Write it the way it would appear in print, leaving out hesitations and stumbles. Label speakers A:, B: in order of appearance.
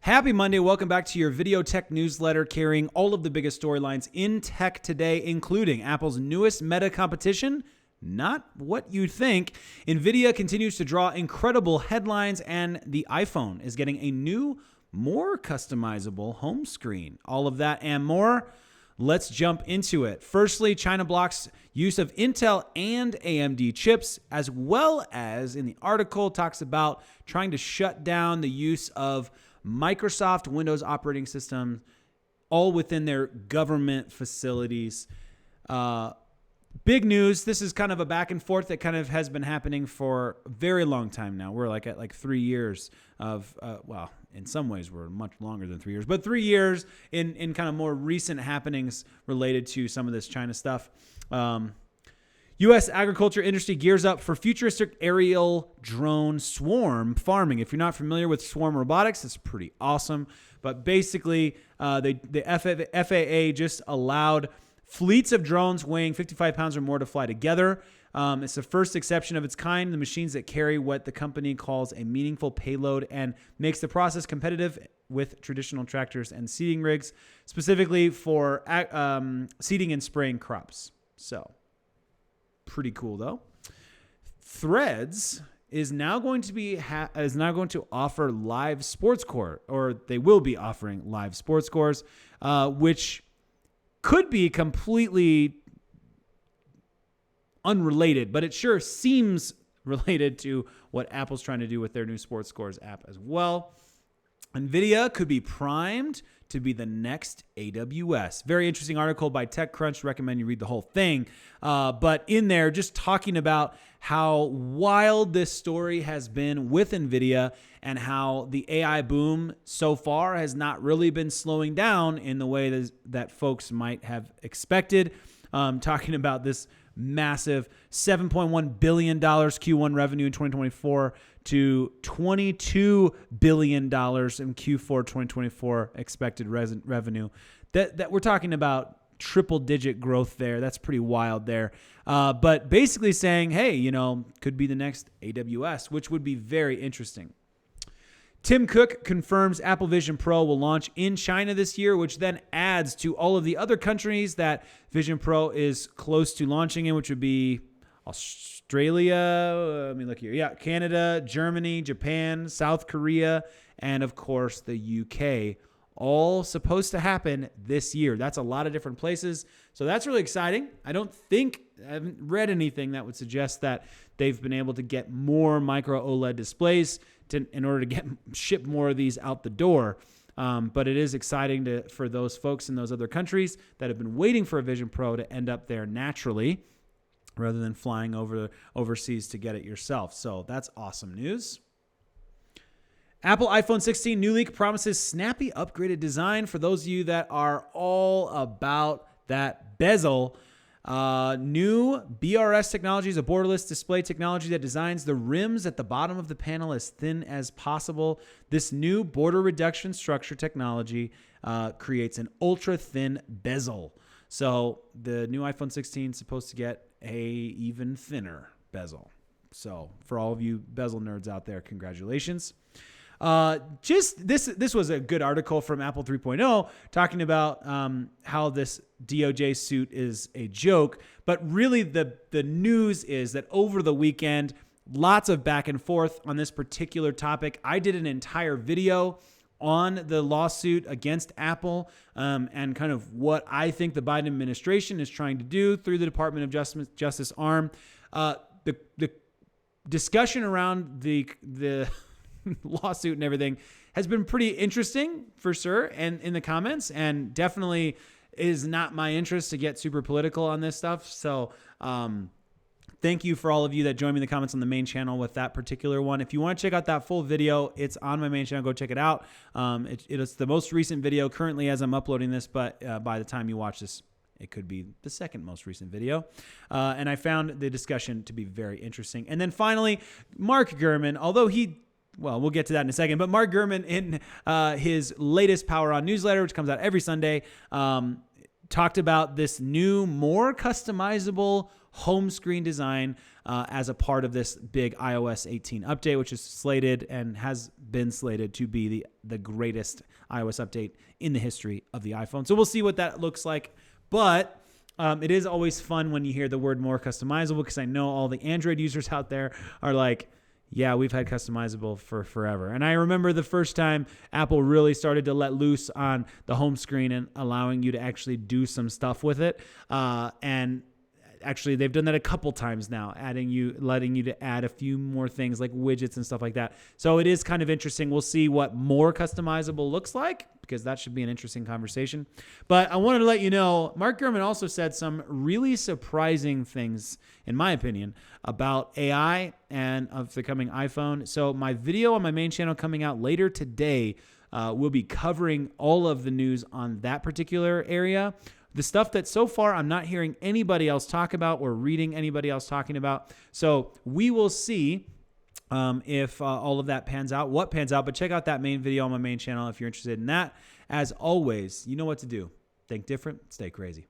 A: Happy Monday. Welcome back to your video tech newsletter carrying all of the biggest storylines in tech today, including Apple's newest meta competition. Not what you think. NVIDIA continues to draw incredible headlines, and the iPhone is getting a new, more customizable home screen. All of that and more. Let's jump into it. Firstly, China blocks use of Intel and AMD chips, as well as in the article talks about trying to shut down the use of Microsoft Windows operating system, all within their government facilities. Big news. This is kind of a back and forth that kind of has been happening for a very long time now. We're like at 3 years of, well, in some ways we're much longer than 3 years, but 3 years in kind of more recent happenings related to some of this China stuff. U.S. agriculture industry gears up for futuristic aerial drone swarm farming. If you're not familiar with swarm robotics, it's pretty awesome. But basically, the FAA just allowed fleets of drones weighing 55 pounds or more to fly together. It's the first exception of its kind. The machines that carry what the company calls a meaningful payload and makes the process competitive with traditional tractors and seeding rigs, specifically for seeding and spraying crops. So, pretty cool though. Threads is now going to offer live sports score, or they will be offering live sports scores, which could be completely unrelated, but it sure seems related to what Apple's trying to do with their new sports scores app as well. NVIDIA could be primed to be the next AWS. Very interesting article by TechCrunch. Recommend you read the whole thing. But in there, just talking about how wild this story has been with NVIDIA and how the AI boom so far has not really been slowing down in the way that folks might have expected. Talking about this massive $7.1 billion Q1 revenue in 2024 to $22 billion in Q4 2024 expected revenue. That we're talking about triple-digit growth there. That's pretty wild there. But basically saying, hey, could be the next AWS, which would be very interesting. Tim Cook confirms Apple Vision Pro will launch in China this year, which then adds to all of the other countries that Vision Pro is close to launching in, which would be Australia, let me look here. Yeah, Canada, Germany, Japan, South Korea, and of course the UK, all supposed to happen this year. That's a lot of different places. So that's really exciting. I haven't read anything that would suggest that they've been able to get more micro OLED displays in order to ship more of these out the door. But it is exciting for those folks in those other countries that have been waiting for a Vision Pro to end up there naturally, rather than flying overseas to get it yourself. So that's awesome news. Apple iPhone 16 new leak promises snappy upgraded design for those of you that are all about that bezel. New BRS technology is a borderless display technology that designs the rims at the bottom of the panel as thin as possible. This new border reduction structure technology creates an ultra-thin bezel. So the new iPhone 16 is supposed to get a even thinner bezel. So for all of you bezel nerds out there, congratulations. This was a good article from Apple 3.0 talking about how this DOJ suit is a joke, but really the news is that over the weekend, lots of back and forth on this particular topic. I did an entire video on the lawsuit against Apple and kind of what I think the Biden administration is trying to do through the Department of Justice arm. The discussion around the lawsuit and everything has been pretty interesting for sure, and in the comments, and definitely is not my interest to get super political on this stuff. So thank you for all of you that joined me in the comments on the main channel with that particular one. If you want to check out that full video, it's on my main channel. Go check it out. It is the most recent video currently as I'm uploading this, but by the time you watch this, it could be the second most recent video. And I found the discussion to be very interesting. And then finally, Mark Gurman, although we'll get to that in a second. But Mark Gurman, in his latest Power On newsletter, which comes out every Sunday, talked about this new, more customizable home screen design as a part of this big iOS 18 update, which is slated and has been slated to be the greatest iOS update in the history of the iPhone. So we'll see what that looks like. But it is always fun when you hear the word more customizable, because I know all the Android users out there are like, yeah, we've had customizable for forever. And I remember the first time Apple really started to let loose on the home screen and allowing you to actually do some stuff with it. And actually, they've done that a couple times now, letting you to add a few more things like widgets and stuff like that. So it is kind of interesting. We'll see what more customizable looks like, because that should be an interesting conversation. But I wanted to let you know, Mark Gurman also said some really surprising things, in my opinion, about AI and of the coming iPhone. So my video on my main channel coming out later today will be covering all of the news on that particular area. The stuff that so far I'm not hearing anybody else talk about or reading anybody else talking about. So we will see if all of that pans out, what pans out. But check out that main video on my main channel if you're interested in that. As always, you know what to do. Think different, stay crazy.